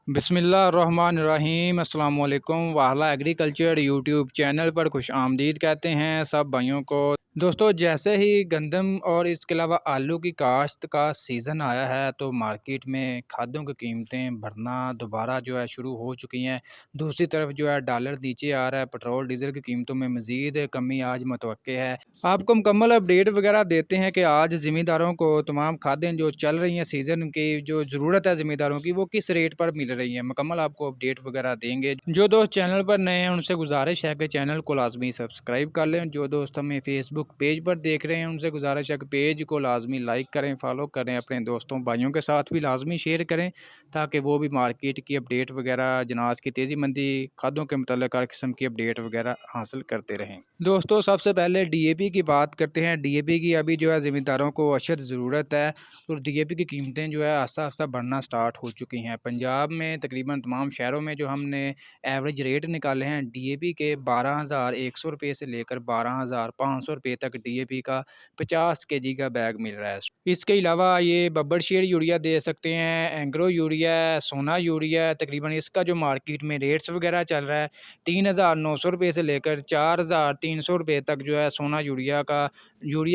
बिस्मिल्लाहिर्रहमानिर्रहीम अस्सलाम वालेकुम। वाहला एग्रीकल्चर यूट्यूब चैनल पर खुश आमदीद कहते हैं सब भाइयों को। दोस्तों, जैसे ही गंदम और इसके अलावा आलू की काश्त का सीज़न आया है तो मार्केट में खादों की कीमतें बढ़ना दोबारा जो है शुरू हो चुकी हैं। दूसरी तरफ जो है डॉलर नीचे आ रहा है, पेट्रोल डीज़ल की कीमतों में मज़ीद कमी आज मुतवक्के है। आपको मुकम्मल अपडेट वगैरह देते हैं कि आज ज़मींदारों को तमाम खादें जो चल रही हैं सीज़न की जो ज़रूरत है ज़मींदारों की, वो किस रेट पर मिल रही हैं। मुकम्मल आपको अपडेट वगैरह देंगे। जो दोस्त चैनल पर नए हैं उनसे गुजारिश है कि चैनल को लाजमी सब्सक्राइब कर लें। जो दोस्त हमें फेसबुक पेज पर देख रहे हैं उनसे गुजारिश है कि पेज को लाजमी लाइक करें, फॉलो करें, अपने दोस्तों भाइयों के साथ भी लाजमी शेयर करें ताकि वो भी मार्केट की अपडेट वगैरह, जनाज की तेज़ी मंदी, खादों के मतलब हर किस्म की अपडेट वगैरह हासिल करते रहें। दोस्तों, सबसे पहले डीएपी की बात करते हैं। डीएपी की अभी जो है ज़मींदारों को अशद ज़रूरत है और डीएपी की कीमतें जो है आस्ता आस्ता बढ़ना स्टार्ट हो चुकी हैं। पंजाब में तकरीबन तमाम शहरों में जो हमने एवरेज रेट निकाले हैं डीएपी के 12,100 रुपये से लेकर 12,500 रुपये तक डीएपी का 50 केजी का बैग मिल रहा है। इसके अलावा ये बब्बर शेर यूरिया दे सकते हैं, एंग्रो यूरिया, सोना यूरिया, तकरीबन इसका जो मार्केट में रेट्स वगैरह चल रहा है 3,900 रुपये से लेकर 4,300 रुपये तक जो है सोना यूरिया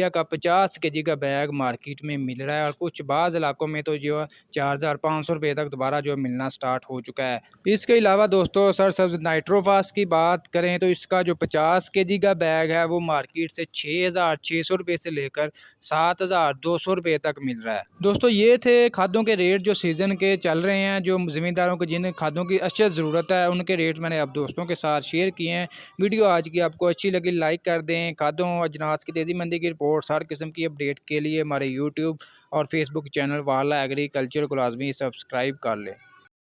का 50 केजी का बैग मार्केट में मिल रहा है। और कुछ बाज़ इलाकों में तो जो है 4,500 रुपये तक दोबारा जो मिलना स्टार्ट हो चुका है। इसके अलावा दोस्तों, सरसब्ज नाइट्रोफास की बात करें तो इसका जो 50 केजी का बैग है वो मार्केट से 6,600 रुपये से लेकर 7,200 रुपये तक मिल रहा है। दोस्तों, ये थे खादों के रेट जो सीज़न के चल रहे हैं। जो ज़मींदारों को जिन खादों की अच्छी ज़रूरत है उनके रेट मैंने अब दोस्तों के साथ शेयर किए हैं। वीडियो आज की आपको अच्छी लगी लाइक कर दें। खादों और अजनास की तेज़ी मंदी की रिपोर्ट्स हर किस्म की अपडेट के लिए हमारे यूट्यूब और फेसबुक चैनल वाला एग्रीकल्चर को लाजमी सब्सक्राइब कर लें।